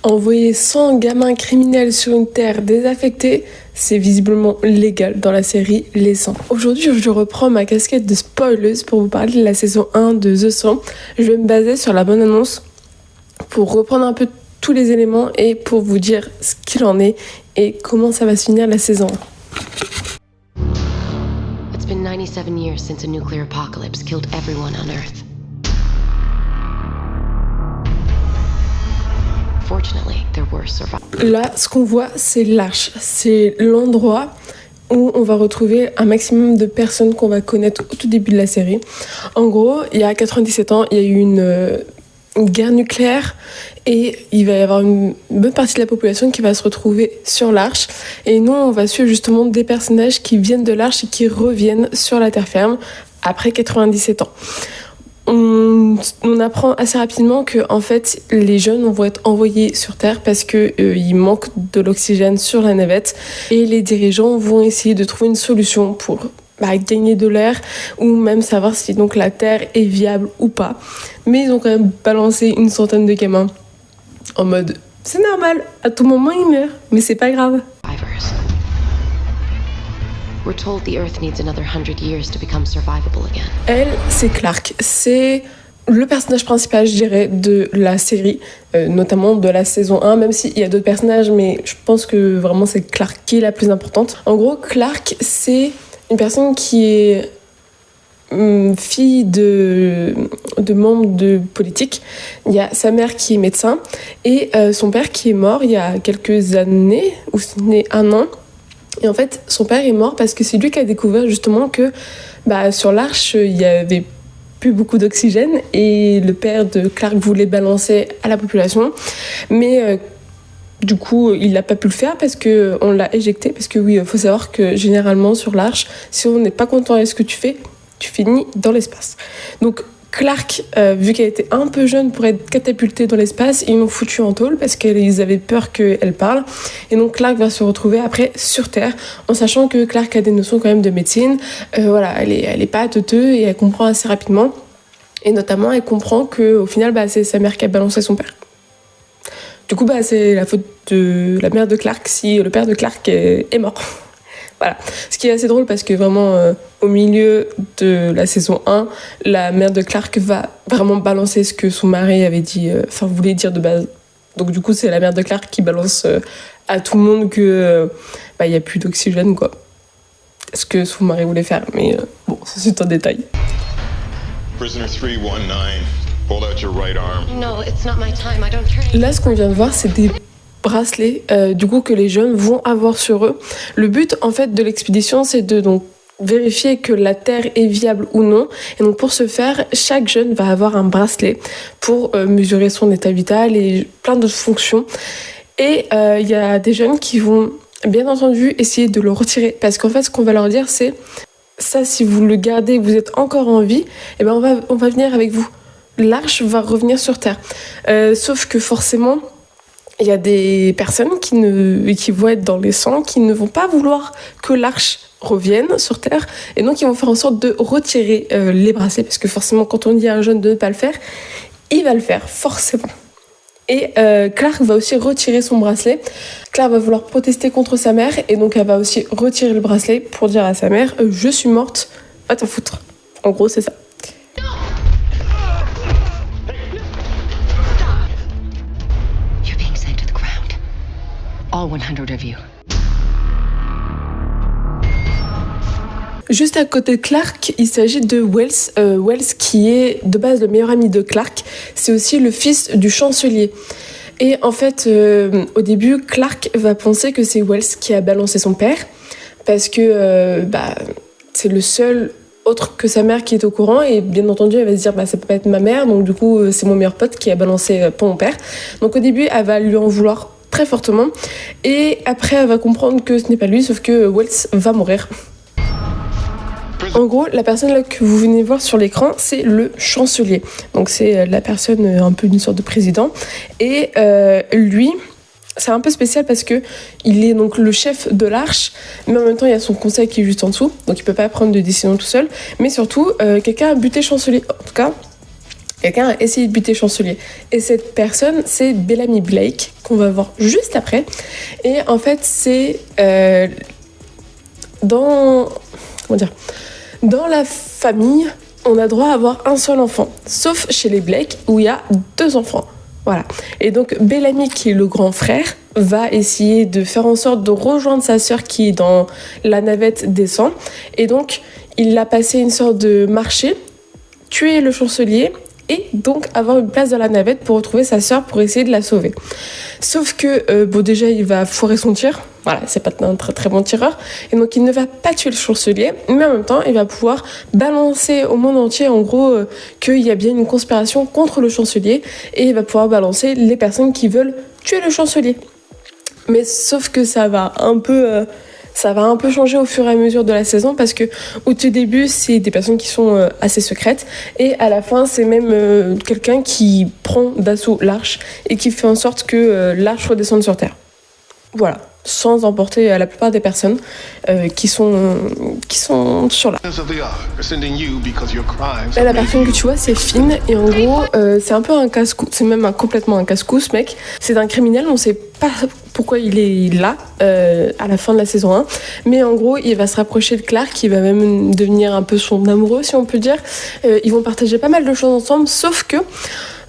Envoyer 100 gamins criminels sur une terre désaffectée, c'est visiblement légal dans la série Les 100. Aujourd'hui, je reprends ma casquette de spoileuse pour vous parler de la saison 1 de The 100. Je vais me baser sur la bande-annonce pour reprendre un peu tous les éléments et pour vous dire ce qu'il en est et comment ça va se finir la saison 1. It's been 97 years since a nuclear apocalypse killed everyone on Earth. Fortunately, there were survivors. Là, ce qu'on voit, c'est l'Arche. C'est l'endroit où on va retrouver un maximum de personnes qu'on va connaître au tout début de la série. En gros, il y a 97 ans, il y a eu une guerre nucléaire et il va y avoir une bonne partie de la population qui va se retrouver sur l'Arche. Et nous, on va suivre justement des personnages qui viennent de l'Arche et qui reviennent sur la terre ferme après 97 ans. On apprend assez rapidement que en fait les jeunes vont être envoyés sur Terre parce que il manque de l'oxygène sur la navette et les dirigeants vont essayer de trouver une solution pour gagner de l'air ou même savoir si donc la Terre est viable ou pas. Mais ils ont quand même balancé une centaine de gamins en mode c'est normal, à tout moment ils meurent, mais c'est pas grave. We're told the Earth needs another 100 years to become survivable again. Elle, c'est Clark. C'est le personnage principal, je dirais, de la série, notamment de la saison 1, même s'il y a d'autres personnages, mais je pense que vraiment c'est Clark qui est la plus importante. En gros, Clark, c'est une personne qui est fille de membres de politique. Il y a sa mère qui est médecin et son père qui est mort il y a quelques années, ou ce n'est un an. Et en fait, son père est mort parce que c'est lui qui a découvert justement que sur l'Arche, il y avait plus beaucoup d'oxygène et le père de Clark voulait balancer à la population. Mais du coup, il n'a pas pu le faire parce qu'on l'a éjecté. Parce que oui, il faut savoir que généralement sur l'Arche, si on n'est pas content avec ce que tu fais, tu finis dans l'espace. Donc Clark, vu qu'elle était un peu jeune pour être catapultée dans l'espace, ils l'ont foutue en tôle parce qu'ils avaient peur qu'elle parle. Et donc Clark va se retrouver après sur Terre, en sachant que Clark a des notions quand même de médecine. Elle est pas teuteux et elle comprend assez rapidement. Et notamment, elle comprend qu'au final, c'est sa mère qui a balancé son père. Du coup, c'est la faute de la mère de Clark si le père de Clark est mort. Voilà. Ce qui est assez drôle parce que vraiment, au milieu de la saison 1, la mère de Clark va vraiment balancer ce que son mari avait dit, voulait dire de base. Donc du coup, c'est la mère de Clark qui balance à tout le monde que il n'y a plus d'oxygène, quoi. Ce que son mari voulait faire, mais bon, ça c'est un détail. Prisoner 319, hold out your right arm. No, it's not my time. I don't train. Là, ce qu'on vient de voir, c'est des bracelets du coup que les jeunes vont avoir sur eux. Le but en fait de l'expédition, c'est de donc vérifier que la Terre est viable ou non. Et donc pour ce faire, chaque jeune va avoir un bracelet pour mesurer son état vital et plein d'autres fonctions. Et il y a des jeunes qui vont bien entendu essayer de le retirer parce qu'en fait ce qu'on va leur dire c'est ça, si vous le gardez, vous êtes encore en vie, et on va venir avec vous. L'Arche va revenir sur Terre. Sauf que forcément, il y a des personnes qui vont être dans les 100 qui ne vont pas vouloir que l'Arche revienne sur Terre et donc ils vont faire en sorte de retirer les bracelets parce que forcément quand on dit à un jeune de ne pas le faire, il va le faire forcément. Et Clark va aussi retirer son bracelet. Clark va vouloir protester contre sa mère et donc elle va aussi retirer le bracelet pour dire à sa mère je suis morte, va t'en foutre. En gros c'est ça. All 100 of you. Juste à côté de Clark, il s'agit de Wells. Wells qui est de base le meilleur ami de Clark. C'est aussi le fils du chancelier. Et en fait, au début, Clark va penser que c'est Wells qui a balancé son père. Parce que c'est le seul autre que sa mère qui est au courant. Et bien entendu, elle va se dire ça peut pas être ma mère. Donc du coup, c'est mon meilleur pote qui a balancé pour mon père. Donc au début, elle va lui en vouloir très fortement. Et après, elle va comprendre que ce n'est pas lui, sauf que Wells va mourir. En gros, la personne là que vous venez voir sur l'écran, c'est le chancelier. Donc c'est la personne, un peu une sorte de président. Et lui, c'est un peu spécial parce que il est donc le chef de l'Arche, mais en même temps il y a son conseil qui est juste en dessous, donc il peut pas prendre de décision tout seul. Mais surtout, quelqu'un a buté le chancelier. En tout cas, quelqu'un a essayé de buter le chancelier. Et cette personne, c'est Bellamy Blake, qu'on va voir juste après. Et en fait, c'est dans la famille, on a droit à avoir un seul enfant. Sauf chez les Blake, où il y a 2 enfants. Voilà. Et donc, Bellamy, qui est le grand frère, va essayer de faire en sorte de rejoindre sa sœur qui est dans la navette des sangs. Et donc, il a passé une sorte de marché, tuer le chancelier et donc avoir une place dans la navette pour retrouver sa sœur pour essayer de la sauver. Sauf que, déjà, il va foirer son tir. Voilà, c'est pas un très très bon tireur. Et donc, il ne va pas tuer le chancelier, mais en même temps, il va pouvoir balancer au monde entier, en gros, qu'il y a bien une conspiration contre le chancelier. Et il va pouvoir balancer les personnes qui veulent tuer le chancelier. Mais sauf que ça va un peu changer au fur et à mesure de la saison parce que au tout début, c'est des personnes qui sont assez secrètes et à la fin, c'est même quelqu'un qui prend d'assaut l'arche et qui fait en sorte que l'arche redescende sur Terre. Voilà, sans emporter la plupart des personnes qui sont sur l'arche. Là, la personne que tu vois, c'est Finn et en gros, c'est un peu un casse-cou, c'est même complètement un casse-cou, ce mec. C'est un criminel, on sait pas pourquoi il est là à la fin de la saison 1, mais en gros il va se rapprocher de Clark, il va même devenir un peu son amoureux si on peut dire. Ils vont partager pas mal de choses ensemble, sauf que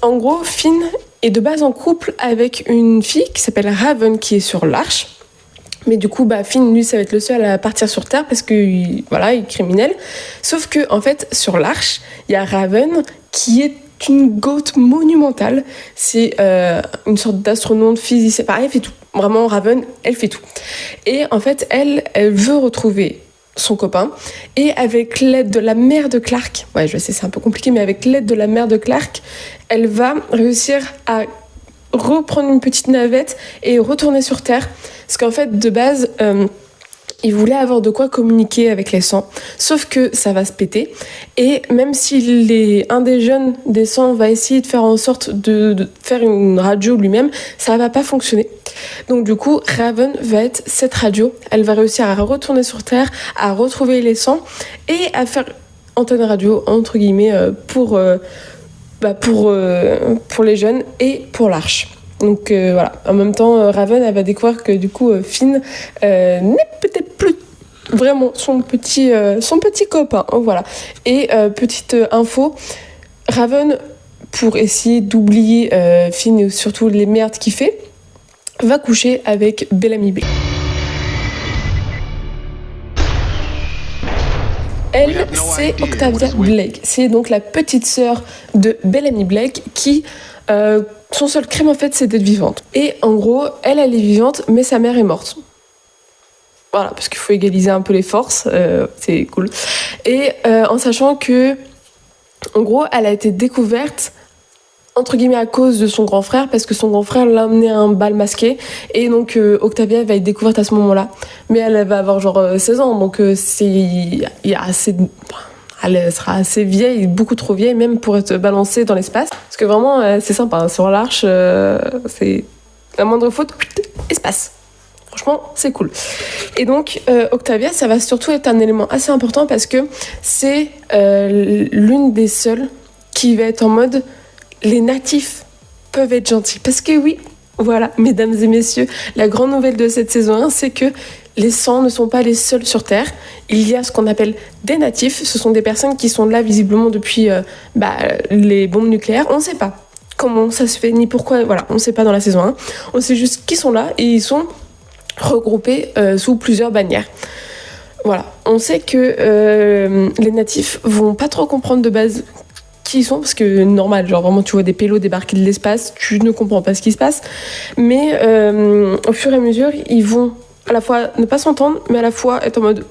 en gros Finn est de base en couple avec une fille qui s'appelle Raven qui est sur l'arche. Mais du coup, Finn, lui, ça va être le seul à partir sur Terre parce que, voilà, il est criminel. Sauf que, en fait, sur l'arche, il y a Raven qui est une goth monumentale. C'est une sorte d'astronaute, physicien. Pareil, elle fait tout. Vraiment, Raven, elle fait tout. Et en fait, elle veut retrouver son copain. Et avec l'aide de la mère de Clark, ouais, je sais, c'est un peu compliqué, mais avec l'aide de la mère de Clark, elle va réussir à reprendre une petite navette et retourner sur Terre. Parce qu'en fait, de base, il voulait avoir de quoi communiquer avec les sangs. Sauf que ça va se péter. Et même si un des jeunes des sangs va essayer de faire en sorte de faire une radio lui-même, ça va pas fonctionner. Donc du coup, Raven va être cette radio. Elle va réussir à retourner sur Terre, à retrouver les sangs et à faire antenne radio, entre guillemets, pour les jeunes et pour l'arche. Donc voilà, en même temps, Raven, elle va découvrir que du coup, Finn n'est peut-être plus vraiment son petit copain. Voilà. Et petite info, Raven, pour essayer d'oublier Finn et surtout les merdes qu'il fait, va coucher avec Bellamy Blake. Elle, c'est Octavia Blake. C'est donc la petite sœur de Bellamy Blake qui... son seul crime en fait c'est d'être vivante. Et en gros, elle est vivante mais sa mère est morte. Voilà, parce qu'il faut égaliser un peu les forces, c'est cool. Et en sachant que, en gros, elle a été découverte entre guillemets à cause de son grand frère, parce que son grand frère l'a emmené à un bal masqué, et donc Octavia va être découverte à ce moment-là. Mais elle va avoir genre 16 ans, donc elle sera assez vieille, beaucoup trop vieille même pour être balancée dans l'espace. Parce que vraiment, c'est sympa, hein, sur l'arche, c'est la moindre faute, espace. Franchement, c'est cool. Et donc, Octavia, ça va surtout être un élément assez important parce que c'est l'une des seules qui va être en mode les natifs peuvent être gentils. Parce que oui, voilà, mesdames et messieurs, la grande nouvelle de cette saison 1, c'est que les sangs ne sont pas les seuls sur Terre. Il y a ce qu'on appelle des natifs. Ce sont des personnes qui sont là visiblement depuis les bombes nucléaires. On ne sait pas comment ça se fait, ni pourquoi. Voilà, on ne sait pas dans la saison 1. On sait juste qu'ils sont là et ils sont regroupés sous plusieurs bannières. Voilà, on sait que les natifs vont pas trop comprendre de base qui ils sont, parce que normal, genre vraiment tu vois des pélos débarquer de l'espace, tu ne comprends pas ce qui se passe. Mais au fur et à mesure, ils vont à la fois ne pas s'entendre, mais à la fois être en mode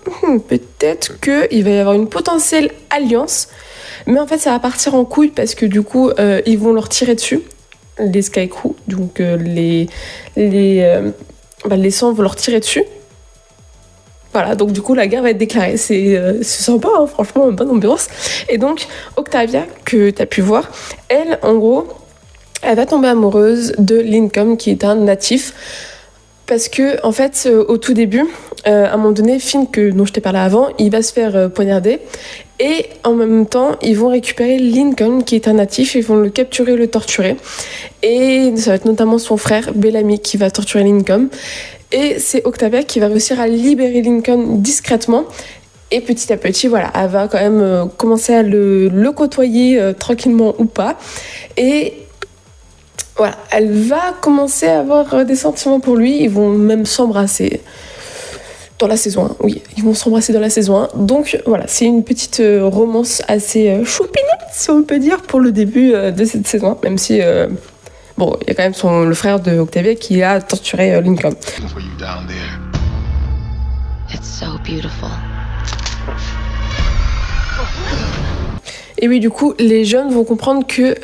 peut-être qu'il va y avoir une potentielle alliance, mais en fait ça va partir en couille parce que du coup ils vont leur tirer dessus, les Sky Crew, donc les sangs vont leur tirer dessus. Voilà, donc du coup la guerre va être déclarée, c'est sympa, hein, franchement, bonne ambiance. Et donc Octavia, que tu as pu voir, elle en gros, elle va tomber amoureuse de Lincoln qui est un natif. Parce que, en fait, au tout début, à un moment donné, Finn, dont je t'ai parlé avant, il va se faire poignarder. Et en même temps, ils vont récupérer Lincoln, qui est un natif, ils vont le capturer, le torturer. Et ça va être notamment son frère, Bellamy, qui va torturer Lincoln. Et c'est Octavia qui va réussir à libérer Lincoln discrètement. Et petit à petit, voilà, elle va quand même commencer à le côtoyer tranquillement ou pas. Et voilà, elle va commencer à avoir des sentiments pour lui. Ils vont même s'embrasser dans la saison 1. Oui, ils vont s'embrasser dans la saison 1. Donc voilà, c'est une petite romance assez choupinette, si on peut dire, pour le début de cette saison 1. Même si, bon, il y a quand même le frère de Octavia qui a torturé Lincoln. It's so beautiful. Et oui, du coup, les jeunes vont comprendre que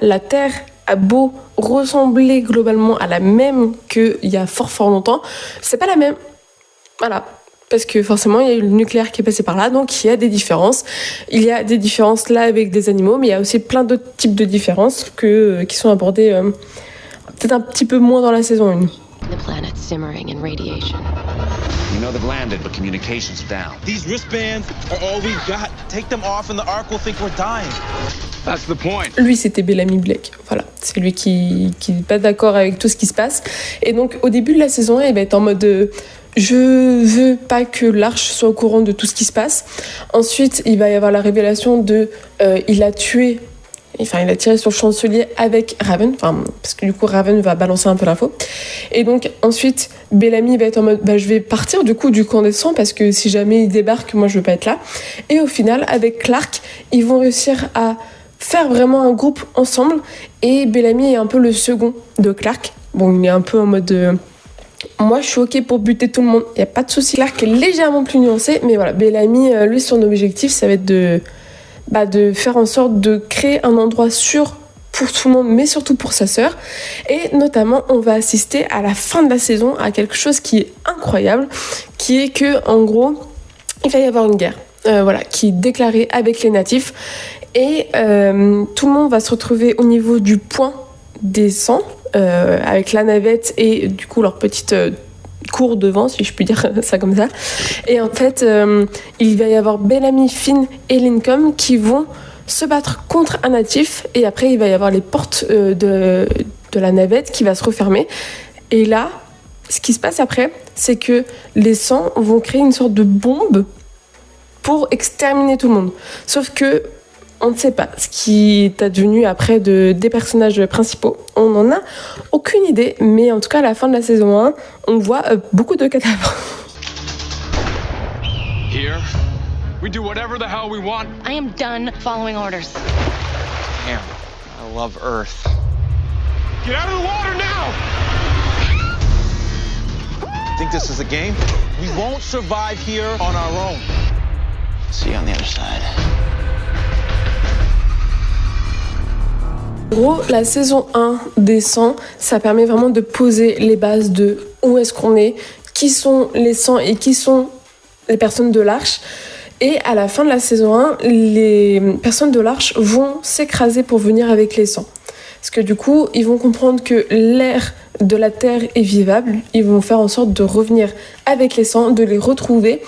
la Terre a beau ressembler globalement à la même qu'il y a fort longtemps, c'est pas la même. Voilà. Parce que forcément, il y a eu le nucléaire qui est passé par là, donc il y a des différences. Il y a des différences là avec des animaux, mais il y a aussi plein d'autres types de différences qui sont abordées peut-être un petit peu moins dans la saison 1. The planet's simmering in radiation. You know they've landed, but communications are down. These wristbands are all we've got. Take them off and the Ark will think we're dying. That's the point. Lui, c'était Bellamy Blake. Voilà, c'est lui qui n'est pas d'accord avec tout ce qui se passe. Et donc, au début de la saison 1, il va être en mode je veux pas que l'Arche soit au courant de tout ce qui se passe. Ensuite, il va y avoir la révélation il a tiré sur le chancelier avec Raven, parce que du coup Raven va balancer un peu l'info. Et donc ensuite Bellamy va être en mode je vais partir du camp des Sangs parce que si jamais il débarque, moi je veux pas être là. Et au final, avec Clark, ils vont réussir à faire vraiment un groupe ensemble. Et Bellamy est un peu le second de Clark. Bon, il est un peu en mode moi je suis ok pour buter tout le monde, il y a pas de souci. Clark est légèrement plus nuancé, mais voilà, Bellamy, lui son objectif ça va être de faire en sorte de créer un endroit sûr pour tout le monde, mais surtout pour sa sœur. Et notamment, on va assister à la fin de la saison à quelque chose qui est incroyable, qui est que, en gros, il va y avoir une guerre, qui est déclarée avec les natifs. Et tout le monde va se retrouver au niveau du point des Sangs, avec la navette et du coup leur petite cours devant, si je puis dire ça comme ça. Et en fait, il va y avoir Bellamy, Finn et Lincoln qui vont se battre contre un natif. Et après, il va y avoir les portes de la navette qui va se refermer. Et là, ce qui se passe après, c'est que les Sangs vont créer une sorte de bombe pour exterminer tout le monde. Sauf que on ne sait pas ce qui est advenu après des personnages principaux. On n'en a aucune idée, mais en tout cas, à la fin de la saison 1, on voit beaucoup de cadavres. Here, we do whatever the hell we want. I am done following orders. Damn, I love Earth. Get out of the water now! Think this is a game? We won't survive here on our own. See you on the other side. En gros, la saison 1 des Sangs, ça permet vraiment de poser les bases de où est-ce qu'on est, qui sont les Sangs et qui sont les personnes de l'Arche. Et à la fin de la saison 1, les personnes de l'Arche vont s'écraser pour venir avec les Sangs. Parce que du coup, ils vont comprendre que l'air de la Terre est vivable. Ils vont faire en sorte de revenir avec les Sangs, de les retrouver.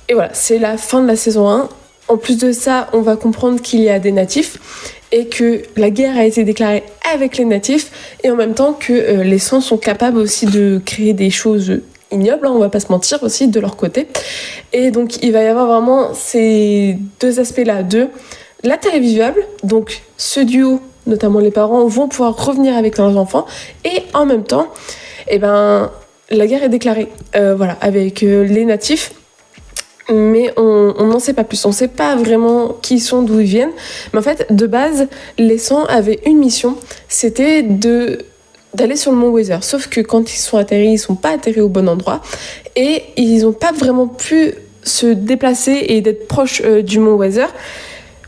Et voilà, c'est la fin de la saison 1. En plus de ça, on va comprendre qu'il y a des natifs et que la guerre a été déclarée avec les natifs et en même temps que les Sangs sont capables aussi de créer des choses ignobles, on va pas se mentir aussi de leur côté. Et donc il va y avoir vraiment ces deux aspects-là, la Terre est vivable, donc ce duo, notamment les parents, vont pouvoir revenir avec leurs enfants et en même temps, la guerre est déclarée avec les natifs. Mais on n'en sait pas plus, on ne sait pas vraiment qui ils sont, d'où ils viennent. Mais en fait, de base, les Sangs avaient une mission, c'était d'aller sur le mont Weather. Sauf que quand ils sont atterris, ils ne sont pas atterris au bon endroit. Et ils n'ont pas vraiment pu se déplacer et d'être proches du mont Weather.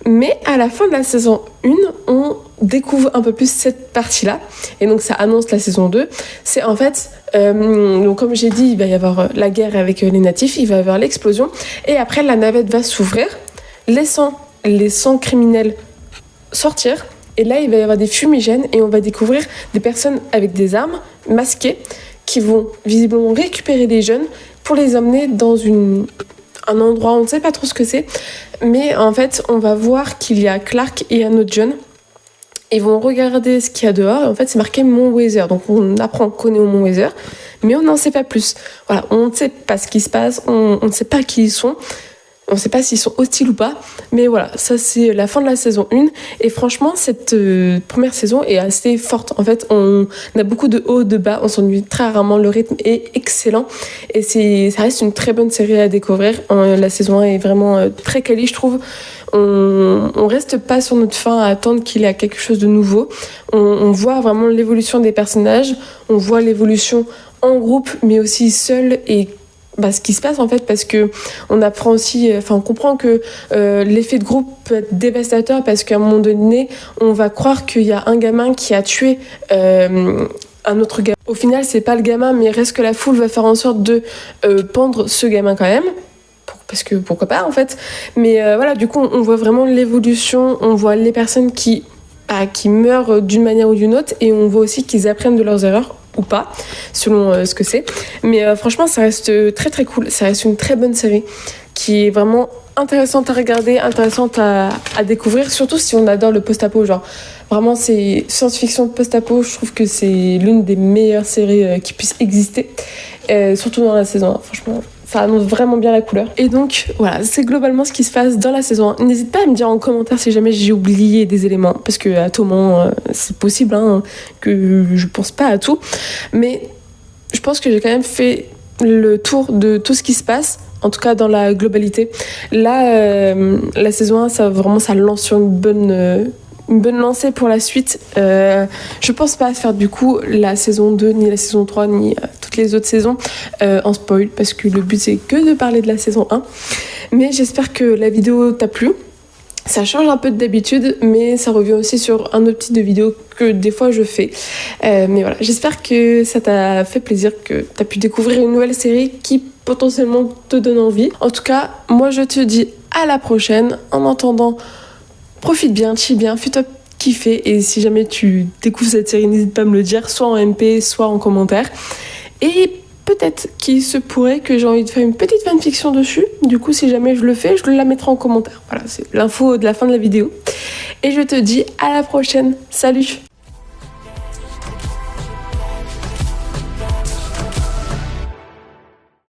Mais à la fin de la saison 1, on découvre un peu plus cette partie-là. Et donc ça annonce la saison 2. C'est en fait, donc comme j'ai dit, il va y avoir la guerre avec les natifs, il va y avoir l'explosion. Et après, la navette va s'ouvrir, laissant les Sangs criminels sortir. Et là, il va y avoir des fumigènes et on va découvrir des personnes avec des armes, masquées, qui vont visiblement récupérer des jeunes pour les emmener dans un endroit, on ne sait pas trop ce que c'est, mais en fait on va voir qu'il y a Clark et un autre jeune. Ils vont regarder ce qu'il y a dehors et en fait c'est marqué Mount Weather, donc on apprend qu'on est au Mount Weather, mais on n'en sait pas plus. Voilà, on ne sait pas ce qui se passe, on ne sait pas qui ils sont. On ne sait pas s'ils sont hostiles ou pas, mais voilà, ça c'est la fin de la saison 1. Et franchement, cette première saison est assez forte. En fait, on a beaucoup de hauts, de bas, on s'ennuie très rarement, le rythme est excellent. Et ça reste une très bonne série à découvrir. La saison 1 est vraiment très quali, je trouve. On reste pas sur notre faim à attendre qu'il y ait quelque chose de nouveau. On voit vraiment l'évolution des personnages, on voit l'évolution en groupe, mais aussi seul et ce qui se passe en fait, parce que on apprend aussi, on comprend que l'effet de groupe peut être dévastateur, parce qu'à un moment donné on va croire qu'il y a un gamin qui a tué un autre gamin. Au final c'est pas le gamin, mais reste que la foule va faire en sorte de pendre ce gamin quand même, parce que pourquoi pas en fait. Mais voilà, du coup on voit vraiment l'évolution, on voit les personnes qui meurent d'une manière ou d'une autre, et on voit aussi qu'ils apprennent de leurs erreurs ou pas, selon ce que c'est. Mais franchement, ça reste très très cool. Ça reste une très bonne série qui est vraiment intéressante à regarder, intéressante à découvrir, surtout si on adore le post-apo. Genre, vraiment, c'est science-fiction post-apo. Je trouve que c'est l'une des meilleures séries qui puissent exister, surtout dans la saison 1, franchement. Ça annonce vraiment bien la couleur. Et donc, voilà, c'est globalement ce qui se passe dans la saison 1. N'hésite pas à me dire en commentaire si jamais j'ai oublié des éléments, parce que à tout moment, c'est possible que je pense pas à tout. Mais je pense que j'ai quand même fait le tour de tout ce qui se passe, en tout cas dans la globalité. Là, la saison 1, ça lance sur une bonne lancée pour la suite. Je pense pas faire du coup la saison 2, ni la saison 3, ni toutes les autres saisons en spoil, parce que le but c'est que de parler de la saison 1. Mais j'espère que la vidéo t'a plu. Ça change un peu d'habitude, mais ça revient aussi sur un autre type de vidéo que des fois je fais. Mais voilà, j'espère que ça t'a fait plaisir, que t'as pu découvrir une nouvelle série qui potentiellement te donne envie. En tout cas, moi je te dis à la prochaine. En attendant, profite bien, chill bien, fais-toi kiffer, et si jamais tu découvres cette série, n'hésite pas à me le dire, soit en MP, soit en commentaire. Et peut-être qu'il se pourrait que j'ai envie de faire une petite fanfiction dessus. Du coup, si jamais je le fais, je la mettrai en commentaire. Voilà, c'est l'info de la fin de la vidéo. Et je te dis à la prochaine. Salut!